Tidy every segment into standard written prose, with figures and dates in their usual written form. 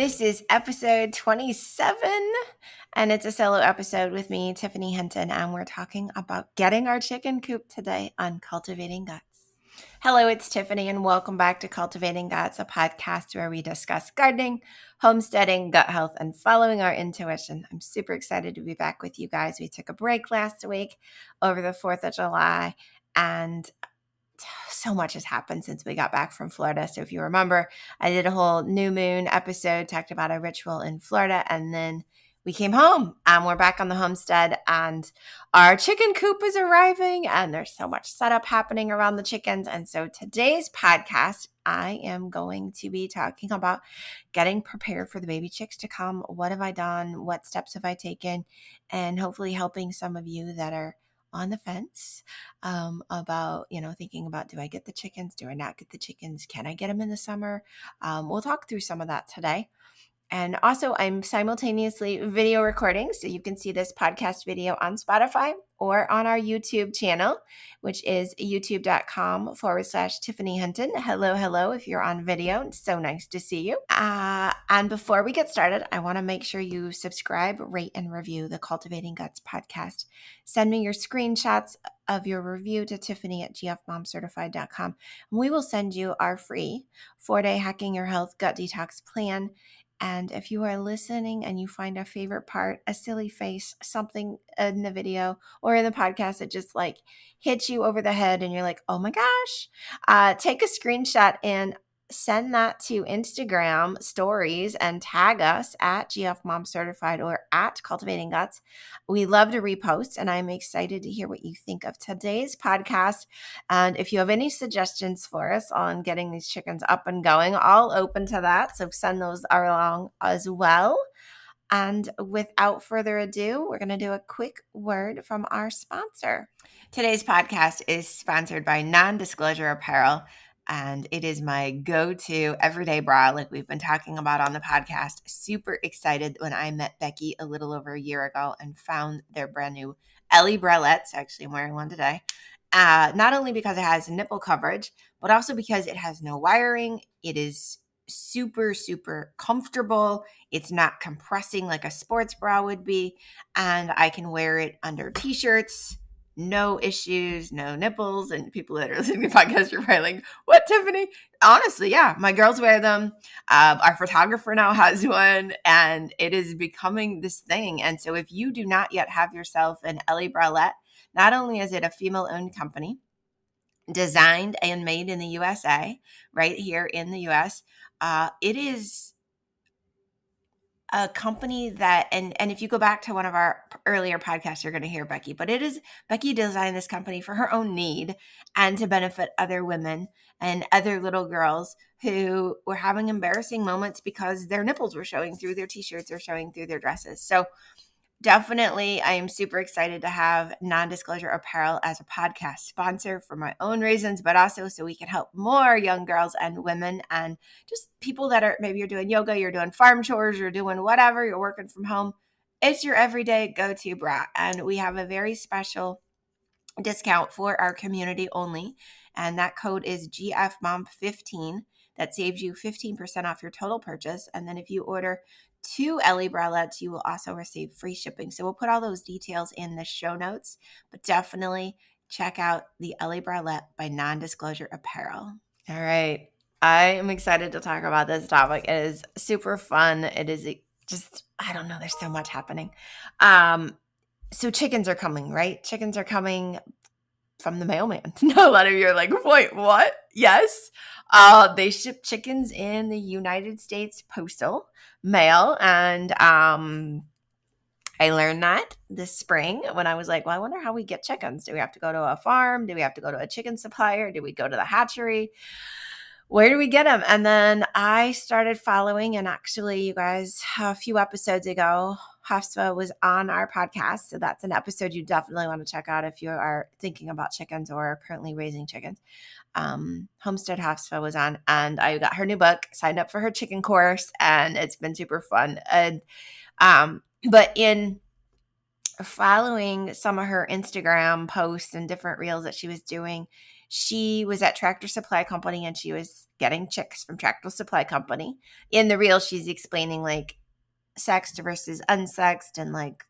This is episode 27, and it's a solo episode with me, Tiffany Hinton, and we're talking about getting our chicken coop today on Cultivating Guts. Hello, it's Tiffany, and welcome back to Cultivating Guts, a podcast where we discuss gardening, homesteading, gut health, and following our intuition. I'm super excited to be back with you guys. We took a break last week over the 4th of July, and so much has happened since we got back from Florida. So if you remember, I did a whole new moon episode, talked about a ritual in Florida, and then we came home and we're back on the homestead and our chicken coop is arriving and there's so much setup happening around the chickens. And so today's podcast, I am going to be talking about getting prepared for the baby chicks to come. What have I done? What steps have I taken? And hopefully helping some of you that are on the fence about, thinking about, do I get the chickens? Do I not get the chickens? Can I get them in the summer? We'll talk through some of that today. And also, I'm simultaneously video recording, so you can see this podcast video on Spotify or on our YouTube channel, which is youtube.com/Tiffany Hinton. Hello, if you're on video. It's so nice to see you. And before we get started, I want to make sure you subscribe, rate, and review the Cultivating Guts podcast. Send me your screenshots of your review to Tiffany@gfmomcertified.com. And we will send you our free 4-day Hacking Your Health Gut Detox plan. And if you are listening and you find a favorite part, a silly face, something in the video or in the podcast that just hits you over the head and you're like, oh my gosh, take a screenshot and send that to Instagram stories and tag us at GFMomCertified or at Cultivating Guts. We love to repost, and I'm excited to hear what you think of today's podcast. And if you have any suggestions for us on getting these chickens up and going, all open to that. So send those along as well. And without further ado, we're going to do a quick word from our sponsor. Today's podcast is sponsored by NonDisclosure Apparel. And it is my go-to everyday bra, like we've been talking about on the podcast. Super excited when I met Becky a little over a year ago and found their brand new Ellie bralettes. Actually, I'm wearing one today. Not only because it has nipple coverage, but also because it has no wiring. It is super, super comfortable. It's not compressing like a sports bra would be. And I can wear it under t-shirts. No issues, no nipples. And people that are listening to the podcast are probably like, what, Tiffany? Honestly, yeah, my girls wear them. Our photographer now has one, and it is becoming this thing. And so if you do not yet have yourself an Ellie bralette, not only is it a female-owned company, designed and made in the USA, right here in the US, it is a company that, and if you go back to one of our earlier podcasts, you're going to hear Becky, but Becky designed this company for her own need and to benefit other women and other little girls who were having embarrassing moments because their nipples were showing through their t-shirts or showing through their dresses. So definitely, I am super excited to have Non-Disclosure Apparel as a podcast sponsor for my own reasons, but also so we can help more young girls and women and just people that are, maybe you're doing yoga, you're doing farm chores, you're doing whatever, you're working from home. It's your everyday go-to bra. And we have a very special discount for our community only. And that code is GFMOM15. That saves you 15% off your total purchase. And then if you order 2 Ellie bralettes, you will also receive free shipping. So we'll put all those details in the show notes, but definitely check out the Ellie bralette by Non-Disclosure Apparel. All right. I am excited to talk about this topic. It is super fun. It is just, I don't know, there's so much happening. So chickens are coming, right? Chickens are coming from the mailman. A lot of you are like, wait, what? Yes. They ship chickens in the United States Postal Mail. And I learned that this spring when I was like, well, I wonder how we get chickens. Do we have to go to a farm? Do we have to go to a chicken supplier? Do we go to the hatchery? Where do we get them? And then I started following, and actually, you guys, a few episodes ago, Hafsa was on our podcast. So that's an episode you definitely want to check out if you are thinking about chickens or are currently raising chickens. Homestead Hafsa was on, and I got her new book, signed up for her chicken course, and it's been super fun. And but in following some of her Instagram posts and different reels that she was doing, She was at Tractor Supply Company and she was getting chicks from Tractor Supply Company. In the reel, she's explaining like sexed versus unsexed and like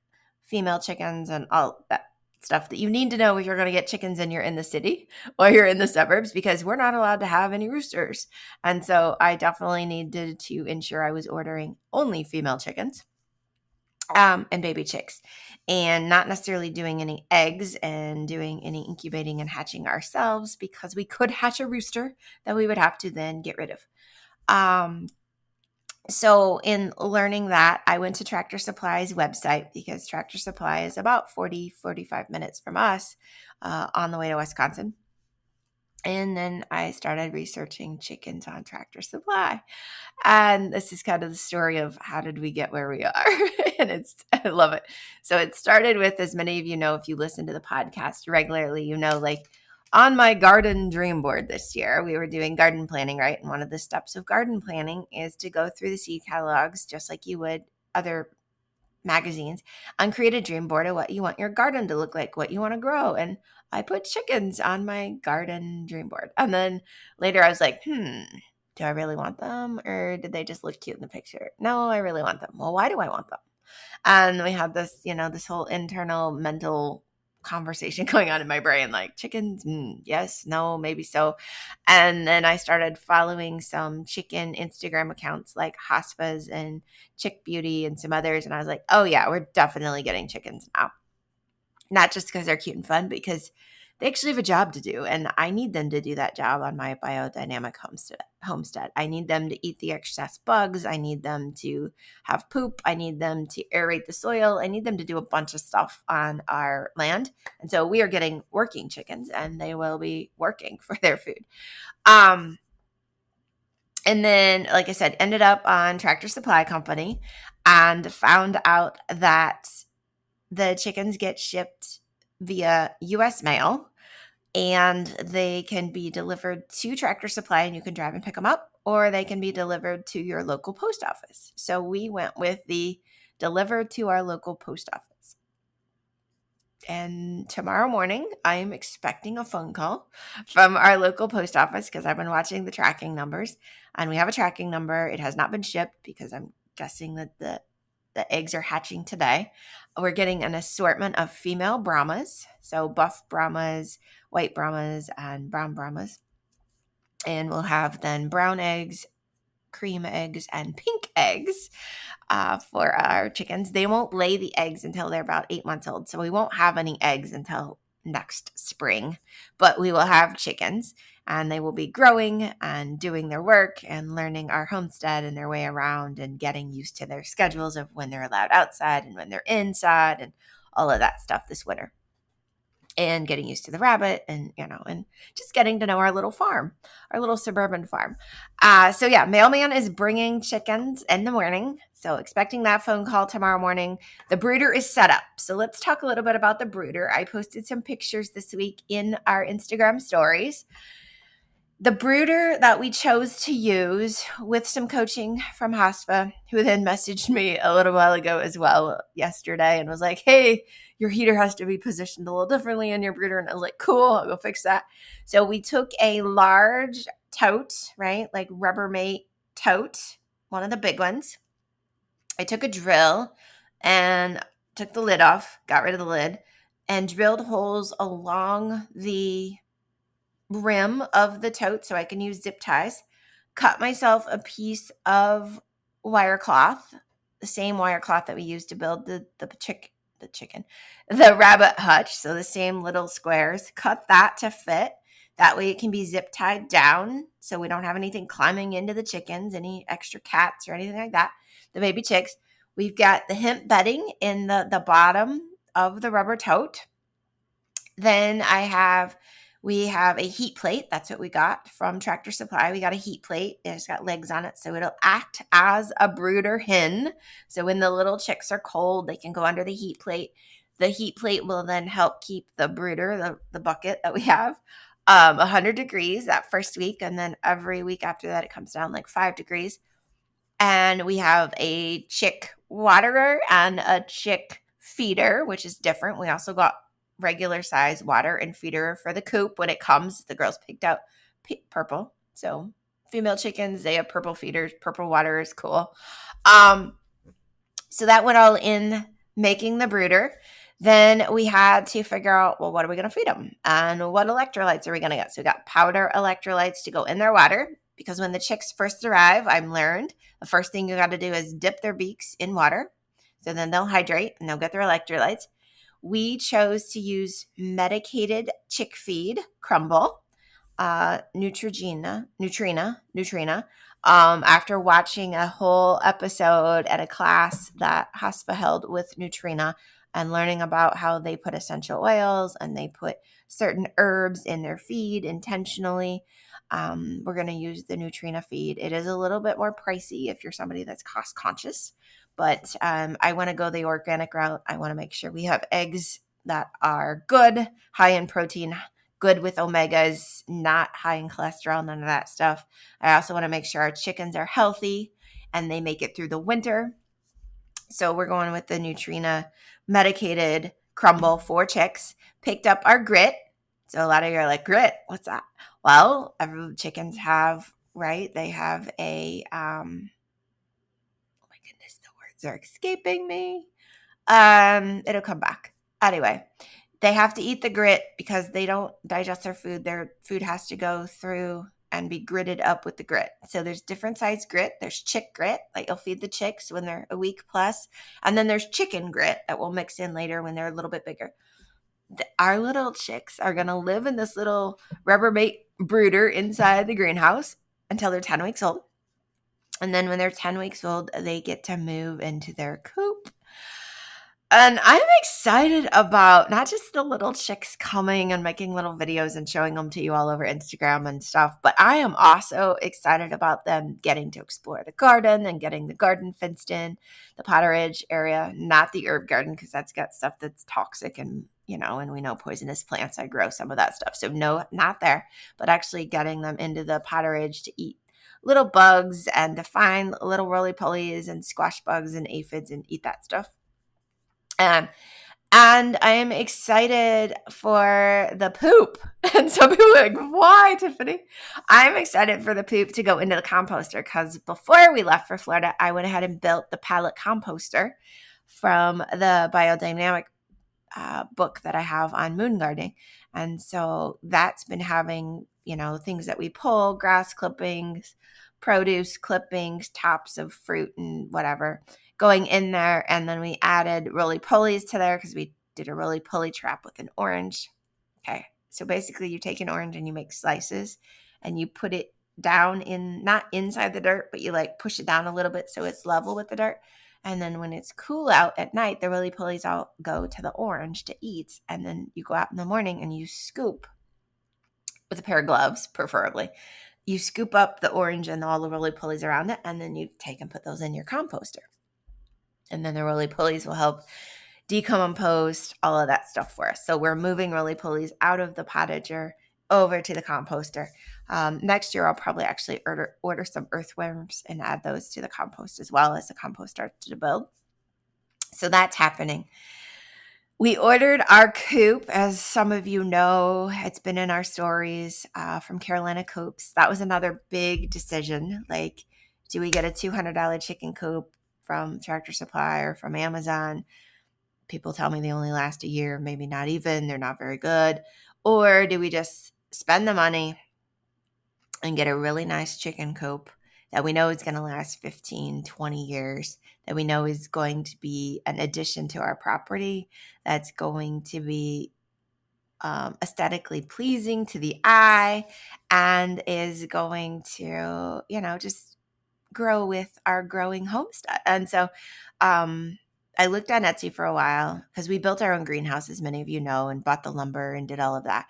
female chickens and all that stuff that you need to know if you're going to get chickens and you're in the city or you're in the suburbs, because we're not allowed to have any roosters. And so I definitely needed to ensure I was ordering only female chickens and baby chicks, and not necessarily doing any eggs and doing any incubating and hatching ourselves, because we could hatch a rooster that we would have to then get rid of. So in learning that, I went to Tractor Supply's website, because Tractor Supply is about 45 minutes from us on the way to Wisconsin. And then I started researching chickens on Tractor Supply. And this is kind of the story of how did we get where we are. And I love it. So it started with, as many of you know, if you listen to the podcast regularly, you know, like on my garden dream board this year, we were doing garden planning, right? And one of the steps of garden planning is to go through the seed catalogs, just like you would other magazines, and create a dream board of what you want your garden to look like, what you want to grow. And I put chickens on my garden dream board. And then later I was like, do I really want them, or did they just look cute in the picture? No, I really want them. Well, why do I want them? And we had this, this whole internal mental conversation going on in my brain, like chickens, yes, no, maybe so. And then I started following some chicken Instagram accounts like Hosfas and Chick Beauty and some others. And I was like, oh yeah, we're definitely getting chickens now. Not just because they're cute and fun, because they actually have a job to do, and I need them to do that job on my biodynamic homestead. I need them to eat the excess bugs. I need them to have poop. I need them to aerate the soil. I need them to do a bunch of stuff on our land. And so we are getting working chickens, and they will be working for their food. And then, like I said, ended up on Tractor Supply Company and found out that the chickens get shipped via U.S. mail, and they can be delivered to Tractor Supply and you can drive and pick them up, or they can be delivered to your local post office. So we went with the delivered to our local post office. And tomorrow morning, I am expecting a phone call from our local post office, because I've been watching the tracking numbers, and we have a tracking number. It has not been shipped because I'm guessing that the eggs are hatching today. We're getting an assortment of female Brahmas, so buff Brahmas, white Brahmas, and brown Brahmas. And we'll have then brown eggs, cream eggs, and pink eggs for our chickens. They won't lay the eggs until they're about 8 months old, so we won't have any eggs until next spring, but we will have chickens, and they will be growing and doing their work and learning our homestead and their way around and getting used to their schedules of when they're allowed outside and when they're inside and all of that stuff this winter, and getting used to the rabbit and just getting to know our little farm, our little suburban farm. So yeah, mailman is bringing chickens in the morning. So expecting that phone call tomorrow morning. The brooder is set up. So let's talk a little bit about the brooder. I posted some pictures this week in our Instagram stories. The brooder that we chose to use, with some coaching from Hosfa, who then messaged me a little while ago as well yesterday and was like, hey, your heater has to be positioned a little differently in your brooder. And I was like, cool, I'll go fix that. So we took a large tote, right? Like Rubbermaid tote, one of the big ones. I took a drill and took the lid off, got rid of the lid, and drilled holes along the rim of the tote so I can use zip ties. Cut myself a piece of wire cloth, the same wire cloth that we used to build the rabbit hutch. So the same little squares. Cut that to fit. That way it can be zip tied down so we don't have anything climbing into the chickens, any extra cats or anything like that. The baby chicks. We've got the hemp bedding in the bottom of the rubber tote. Then we have a heat plate. That's what we got from Tractor Supply. We got a heat plate. It's got legs on it, so it'll act as a brooder hen. So when the little chicks are cold, they can go under the heat plate. The heat plate will then help keep the brooder, the bucket that we have, 100 degrees that first week. And then every week after that, it comes down like 5 degrees. And we have a chick waterer and a chick feeder, which is different. We also got regular size water and feeder for the coop when it comes. The girls picked out purple. So female chickens, they have purple feeders. Purple water is cool. So that went all in making the brooder. Then we had to figure out, well, what are we going to feed them? And what electrolytes are we going to get? So we got powder electrolytes to go in their water, because when the chicks first arrive, I've learned the first thing you got to do is dip their beaks in water. So then they'll hydrate and they'll get their electrolytes. We chose to use medicated chick feed crumble, Neutrina. After watching a whole episode at a class that HOSPA held with Neutrina and learning about how they put essential oils and they put certain herbs in their feed intentionally, we're going to use the Neutrina feed. It is a little bit more pricey if you're somebody that's cost conscious, but I want to go the organic route. I want to make sure we have eggs that are good, high in protein, good with omegas, not high in cholesterol, none of that stuff. I also want to make sure our chickens are healthy and they make it through the winter. So we're going with the Neutrina medicated crumble for chicks. Picked up our grit. So a lot of you are like, grit, what's that? Well, every chickens have, right? They have a, oh my goodness, the words are escaping me. It'll come back. Anyway, they have to eat the grit because they don't digest their food. Their food has to go through and be gritted up with the grit. So there's different size grit. There's chick grit that you'll feed the chicks when they're a week plus. And then there's chicken grit that we'll mix in later when they're a little bit bigger. Our little chicks are going to live in this little Rubbermaid brooder inside the greenhouse until they're 10 weeks old. And then when they're 10 weeks old, they get to move into their coop. And I'm excited about not just the little chicks coming and making little videos and showing them to you all over Instagram and stuff, but I am also excited about them getting to explore the garden and getting the garden fenced in, the potterage area, not the herb garden, because that's got stuff that's toxic and, and we know poisonous plants. I grow some of that stuff. So no, not there, but actually getting them into the potterage to eat little bugs and to find little roly-polies and squash bugs and aphids and eat that stuff. And I am excited for the poop. And some people are like, why, Tiffany? I'm excited for the poop to go into the composter because before we left for Florida, I went ahead and built the pallet composter from the biodynamic book that I have on moon gardening. And so that's been having, things that we pull, grass clippings, produce clippings, tops of fruit and whatever going in there. And then we added roly-polies to there because we did a roly-poly trap with an orange. Okay. So basically you take an orange and you make slices and you put it down not inside the dirt, but you push it down a little bit so it's level with the dirt. And then when it's cool out at night, the roly-polies all go to the orange to eat. And then you go out in the morning and you scoop with a pair of gloves, preferably. You scoop up the orange and all the roly-polies around it, and then you take and put those in your composter. And then the roly-polies will help decompose all of that stuff for us. So we're moving roly-polies out of the potager over to the composter. Next year, I'll probably actually order some earthworms and add those to the compost as well as the compost starts to build. So that's happening. We ordered our coop, as some of you know, it's been in our stories from Carolina Coops. That was another big decision. Do we get a $200 chicken coop from Tractor Supply or from Amazon? People tell me they only last a year, maybe not even. They're not very good. Or do we just spend the money and get a really nice chicken coop that we know is going to last 15, 20 years, that we know is going to be an addition to our property, that's going to be aesthetically pleasing to the eye, and is going to, just grow with our growing homestead. And so I looked on Etsy for a while because we built our own greenhouse, as many of you know, and bought the lumber and did all of that.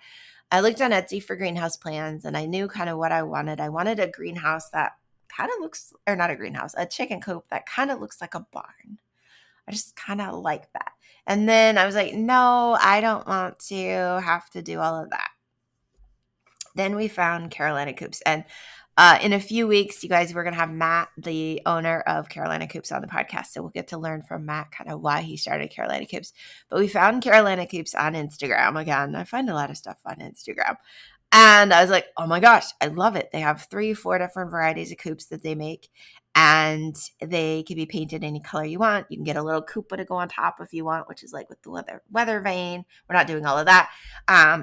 I looked on Etsy for greenhouse plans and I knew kind of what I wanted. I wanted a greenhouse that kind of looks, or not a greenhouse, a chicken coop that kind of looks like a barn. I just kind of like that. And then I was like, no, I don't want to have to do all of that. Then we found Carolina Coops, and In a few weeks, you guys, we're going to have Matt, the owner of Carolina Coops, on the podcast. So we'll get to learn from Matt kind of why he started Carolina Coops. But we found Carolina Coops on Instagram. Again, I find a lot of stuff on Instagram. And I was like, oh my gosh, I love it. They have 3-4 different varieties of coops that they make. And they can be painted any color you want. You can get a little cupola to go on top if you want, which is like with the weather vane. We're not doing all of that.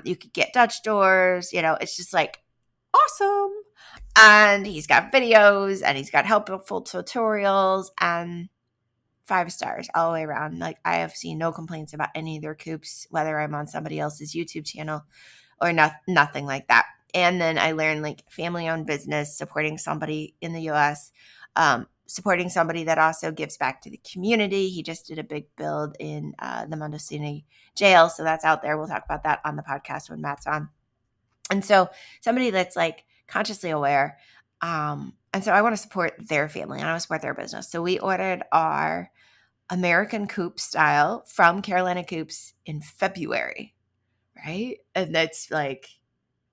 You could get Dutch doors. It's just like awesome. And he's got videos and he's got helpful tutorials and 5 stars all the way around. Like, I have seen no complaints about any of their coops, whether I'm on somebody else's YouTube channel or nothing like that. And then I learned like family-owned business, supporting somebody in the U.S., supporting somebody that also gives back to the community. He just did a big build in the Mendocino jail, so that's out there. We'll talk about that on the podcast when Matt's on. And so somebody that's like consciously aware. And so I want to support their family and I want to support their business. So we ordered our American coop style from Carolina Coops in February, right? And that's like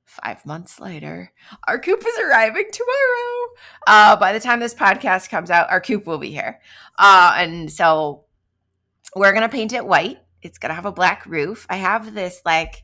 5 months later. Our coop is arriving tomorrow. By the time this podcast comes out, our coop will be here. And so we're going to paint it white. It's going to have a black roof. I have this like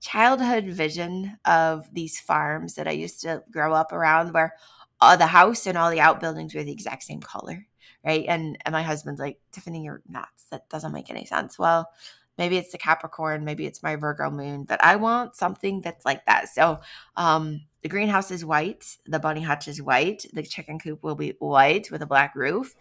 childhood vision of these farms that I used to grow up around where the house and all the outbuildings were the exact same color, right? And my husband's like, Tiffany, you're nuts. That doesn't make any sense. Well, maybe it's the Capricorn, maybe it's my Virgo moon, but I want something that's like that. So the greenhouse is white. The bunny hutch is white. The chicken coop will be white with a black roof.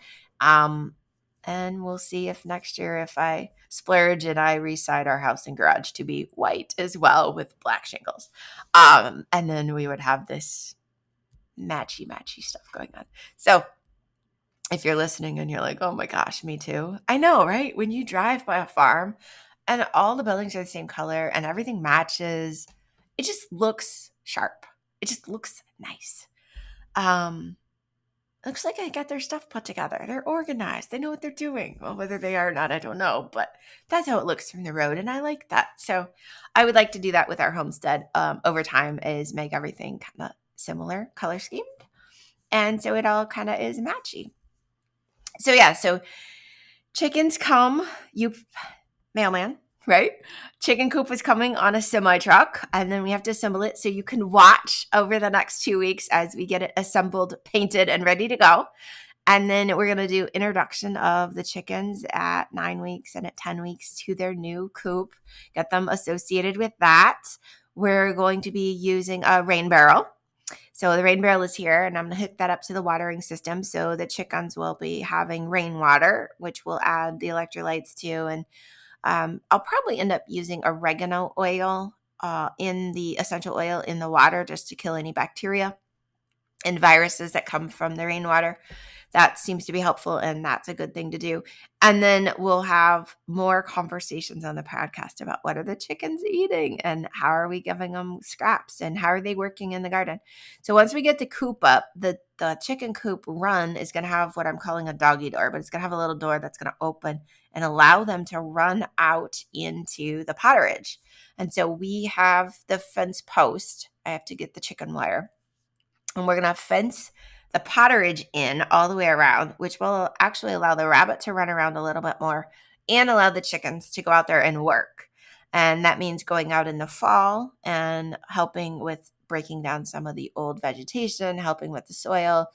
And we'll see if next year, if I splurge and I reside our house and garage to be white as well with black shingles. And then we would have this matchy stuff going on. So if you're listening and you're like, oh my gosh, me too. I know, right? When you drive by a farm and all the buildings are the same color and everything matches, it just looks sharp. It just looks nice. Looks like I got their stuff put together. They're organized. They know what they're doing. Well, whether they are or not, I don't know. But that's how it looks from the road. And I like that. So I would like to do that with our homestead over time, is make everything kind of similar color schemed. And so it all kind of is matchy. So yeah, so chickens come, mailman, right? Chicken coop is coming on a semi truck, and then we have to assemble it. So you can watch over the next 2 weeks as we get it assembled, painted, and ready to go. And then we're going to do introduction of the chickens at 9 weeks and at 10 weeks to their new coop, get them associated with that. We're going to be using a rain barrel. So the rain barrel is here, and I'm going to hook that up to the watering system. So the chickens will be having rainwater, which will add the electrolytes to. And I'll probably end up using oregano oil in the essential oil in the water just to kill any bacteria and viruses that come from the rainwater. That seems to be helpful, and that's a good thing to do. And then we'll have more conversations on the podcast about what are the chickens eating and how are we giving them scraps and how are they working in the garden. So once we get the coop up, the chicken coop run is going to have what I'm calling a doggy door, but it's going to have a little door that's going to open and allow them to run out into the potterage. And so we have the fence post. I have to get the chicken wire. And we're going to fence the potterage in all the way around, which will actually allow the rabbit to run around a little bit more and allow the chickens to go out there and work. And that means going out in the fall and helping with breaking down some of the old vegetation, helping with the soil,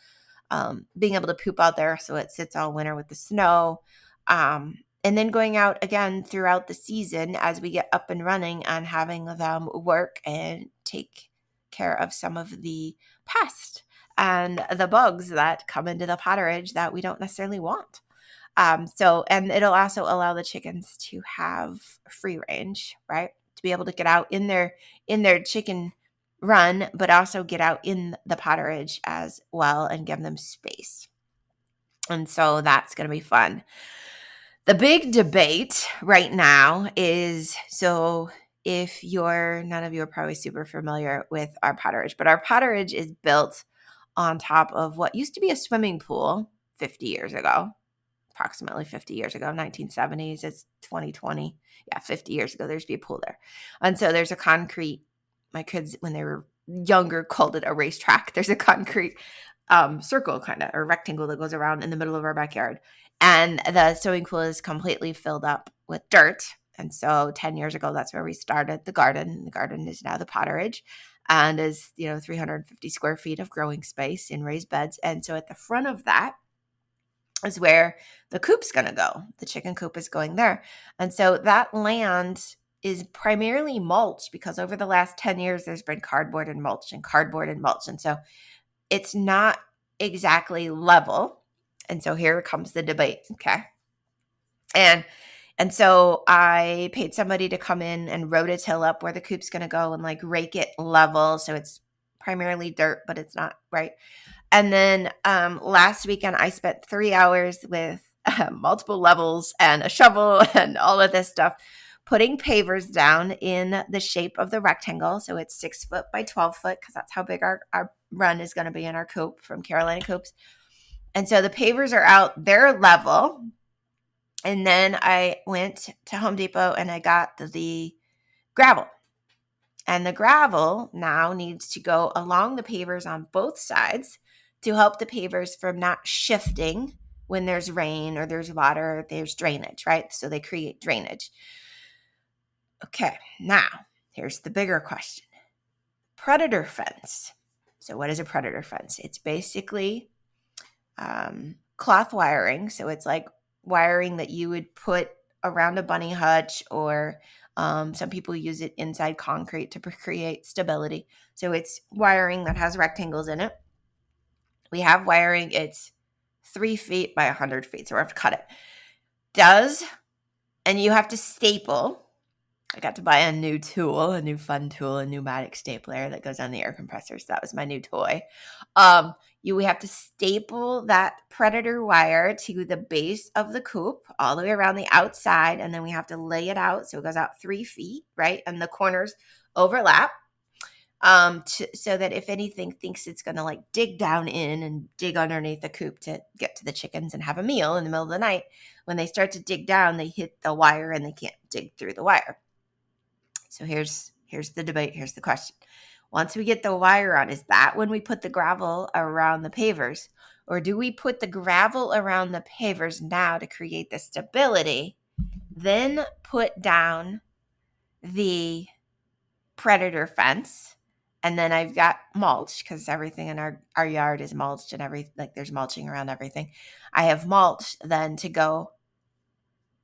being able to poop out there so it sits all winter with the snow. And then going out again throughout the season as we get up and running and having them work and take care of some of the pests and the bugs that come into the potterage that we don't necessarily want. And it'll also allow the chickens to have free range, right? To be able to get out in their chicken run, but also get out in the potterage as well and give them space. And so that's going to be fun. The big debate right now is, so if none of you are probably super familiar with our potterage, but our potterage is built on top of what used to be a swimming pool 50 years ago, approximately 50 years ago, 1970s, it's 2020. Yeah, 50 years ago, there used to be a pool there. And so there's a concrete, my kids, when they were younger called it a racetrack. There's a concrete circle kind of, or rectangle that goes around in the middle of our backyard. And the swimming pool is completely filled up with dirt. And so 10 years ago, that's where we started the garden. The garden is now the potterage and is, 350 square feet of growing space in raised beds. And so at the front of that is where the coop's going to go. The chicken coop is going there. And so that land is primarily mulch because over the last 10 years, there's been cardboard and mulch and cardboard and mulch. And so it's not exactly level. And so here comes the debate. Okay. And so I paid somebody to come in and rototill up where the coop's going to go and like rake it level. So it's primarily dirt, but it's not right. And then last weekend, I spent 3 hours with multiple levels and a shovel and all of this stuff, putting pavers down in the shape of the rectangle. So it's 6 foot by 12 foot because that's how big our run is going to be in our coop from Carolina Coops. And so the pavers are out, they're level. And then I went to Home Depot and I got the gravel. And the gravel now needs to go along the pavers on both sides to help the pavers from not shifting when there's rain or there's water, or there's drainage, right? So they create drainage. Okay, now here's the bigger question. Predator fence. So what is a predator fence? It's basically cloth wiring. So it's like wiring that you would put around a bunny hutch, or some people use it inside concrete to create stability. So it's wiring that has rectangles in it. We have wiring. It's 3 feet by 100 feet. So we have to cut it. And you have to staple. I got to buy a new tool, a new fun tool, a pneumatic stapler that goes on the air compressor. So that was my new toy. We have to staple that predator wire to the base of the coop all the way around the outside. And then we have to lay it out. So it goes out 3 feet, right? And the corners overlap. So that if anything thinks it's going to like dig down in and dig underneath the coop to get to the chickens and have a meal in the middle of the night, when they start to dig down, they hit the wire and they can't dig through the wire. So here's the debate. Here's the question. Once we get the wire on, is that when we put the gravel around the pavers? Or do we put the gravel around the pavers now to create the stability, then put down the predator fence? And then I've got mulch because everything in our yard is mulched and there's mulching around everything. I have mulch then to go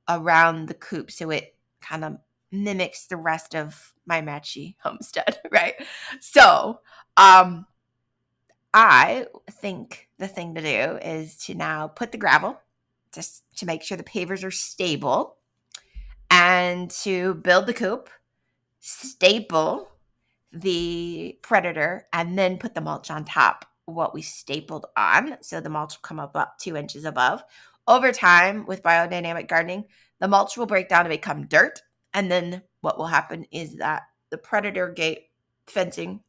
around the coop so it kind of mimics the rest of my matchy homestead, right? So I think the thing to do is to now put the gravel just to make sure the pavers are stable, and to build the coop, staple the predator, and then put the mulch on top of what we stapled on. So the mulch will come up 2 inches above. Over time, with biodynamic gardening, the mulch will break down to become dirt. And then what will happen is that the predator gate fencing,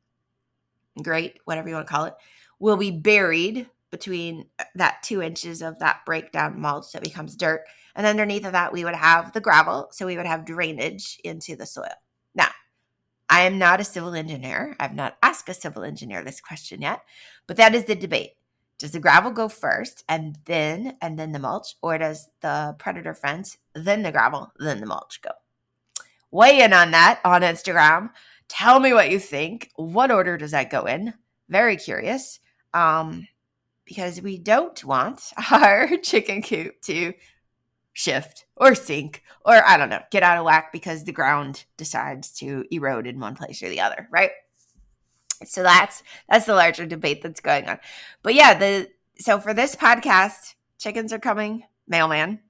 grate, whatever you want to call it, will be buried between that 2 inches of that breakdown mulch that becomes dirt. And underneath of that, we would have the gravel. So we would have drainage into the soil. Now, I am not a civil engineer. I've not asked a civil engineer this question yet, but that is the debate. Does the gravel go first and then the mulch, or does the predator fence, then the gravel, then the mulch go? Weigh in on that on Instagram. Tell me what you think. What order does that go in? Very curious, because we don't want our chicken coop to shift or sink or, I don't know, get out of whack because the ground decides to erode in one place or the other, right? So that's the larger debate that's going on. But yeah, so for this podcast, chickens are coming, mailman.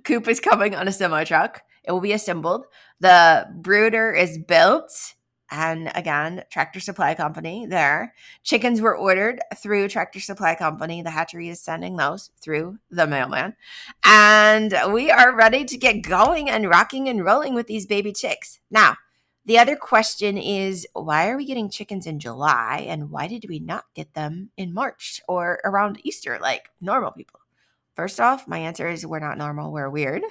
Coop is coming on a semi-truck. It will be assembled. The brooder is built. And again, Tractor Supply Company there. Chickens were ordered through Tractor Supply Company. The hatchery is sending those through the mailman. And we are ready to get going and rocking and rolling with these baby chicks. Now, the other question is, why are we getting chickens in July? And why did we not get them in March or around Easter like normal people? First off, my answer is we're not normal. We're weird.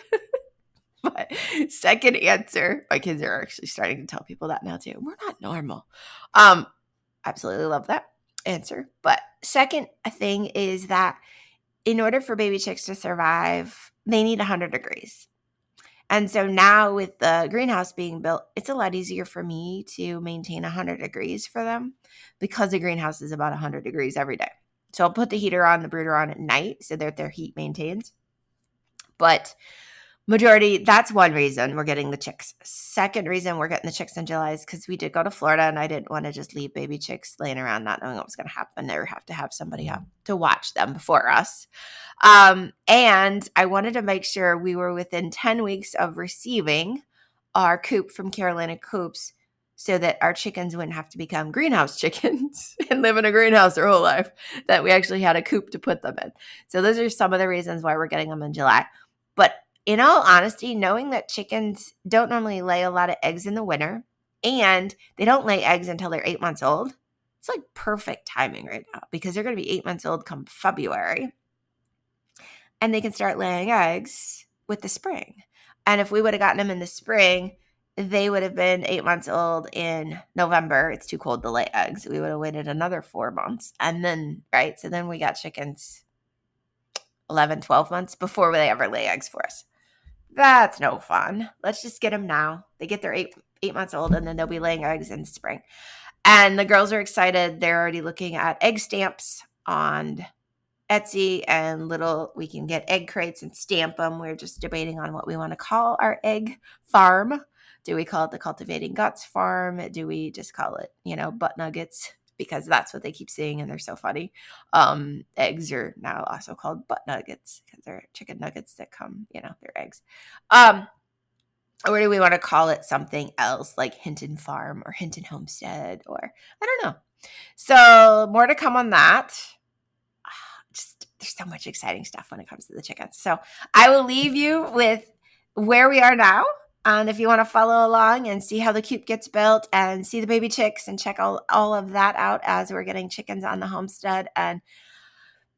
But second answer, my kids are actually starting to tell people that now too. We're not normal. Absolutely love that answer. But second thing is that in order for baby chicks to survive, they need 100 degrees. And so now with the greenhouse being built, it's a lot easier for me to maintain 100 degrees for them because the greenhouse is about 100 degrees every day. So I'll put the heater on, the brooder on at night so that their heat maintains. But majority, that's one reason we're getting the chicks. Second reason we're getting the chicks in July is because we did go to Florida and I didn't want to just leave baby chicks laying around not knowing what was going to happen or have to have somebody up to watch them before us. And I wanted to make sure we were within 10 weeks of receiving our coop from Carolina Coops so that our chickens wouldn't have to become greenhouse chickens and live in a greenhouse their whole life, that we actually had a coop to put them in. So those are some of the reasons why we're getting them in July. But in all honesty, knowing that chickens don't normally lay a lot of eggs in the winter and they don't lay eggs until they're 8 months old, it's like perfect timing right now because they're going to be 8 months old come February. And they can start laying eggs with the spring. And if we would have gotten them in the spring, they would have been 8 months old in November. It's too cold to lay eggs. We would have waited another 4 months. And then, right? So then we got chickens 11, 12 months before they ever lay eggs for us. That's no fun. Let's just get them now. They get their eight months old and then they'll be laying eggs in spring. And the girls are excited. They're already looking at egg stamps on Etsy and we can get egg crates and stamp them. We're just debating on what we want to call our egg farm. Do we call it the Cultivating Guts farm? Do we just call it, butt nuggets? Because that's what they keep saying and they're so funny. Eggs are now also called butt nuggets because they're chicken nuggets that come, they're eggs. Or do we want to call it something else like Hinton Farm or Hinton Homestead or I don't know. So more to come on that. There's so much exciting stuff when it comes to the chickens. So I will leave you with where we are now. And if you want to follow along and see how the coop gets built and see the baby chicks and check all of that out as we're getting chickens on the homestead and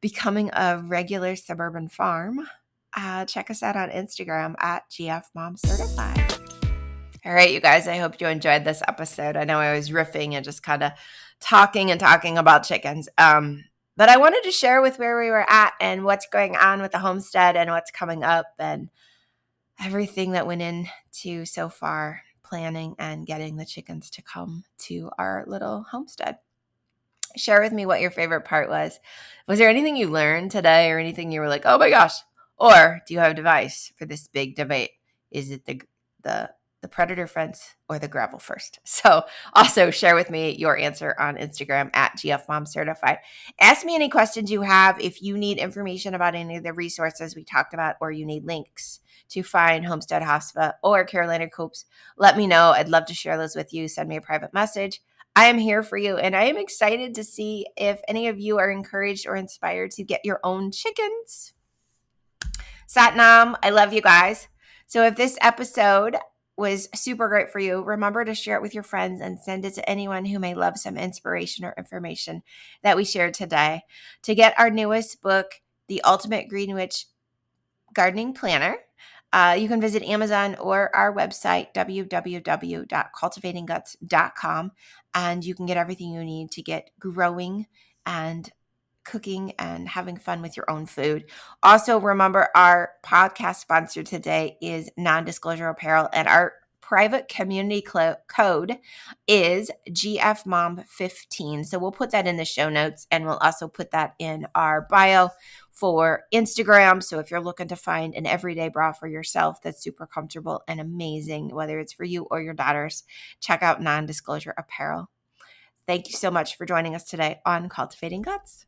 becoming a regular suburban farm, check us out on Instagram at GFMomCertified. All right, you guys, I hope you enjoyed this episode. I know I was riffing and just kind of talking about chickens. But I wanted to share with where we were at and what's going on with the homestead and what's coming up and everything that went into so far planning and getting the chickens to come to our little homestead. Share with me what your favorite part was. Was there anything you learned today or anything you were like, oh my gosh? Or do you have a device for this big debate? Is it the predator fence or the gravel first? So also share with me your answer on Instagram at GFMomCertified. Ask me any questions you have. If you need information about any of the resources we talked about or you need links to find Homestead Hospice or Carolina Coops, let me know. I'd love to share those with you. Send me a private message. I am here for you, and I am excited to see if any of you are encouraged or inspired to get your own chickens. Satnam, I love you guys. So if this episode was super great for you, remember to share it with your friends and send it to anyone who may love some inspiration or information that we shared today. To get our newest book, The Ultimate Greenwich Gardening Planner, you can visit Amazon or our website, www.cultivatingguts.com, and you can get everything you need to get growing and cooking and having fun with your own food. Also, remember our podcast sponsor today is NonDisclosure Apparel, and our private community code is GFMom15. So we'll put that in the show notes, and we'll also put that in our bio for Instagram. So if you're looking to find an everyday bra for yourself that's super comfortable and amazing, whether it's for you or your daughters, check out NonDisclosure Apparel. Thank you so much for joining us today on Cultivating Guts.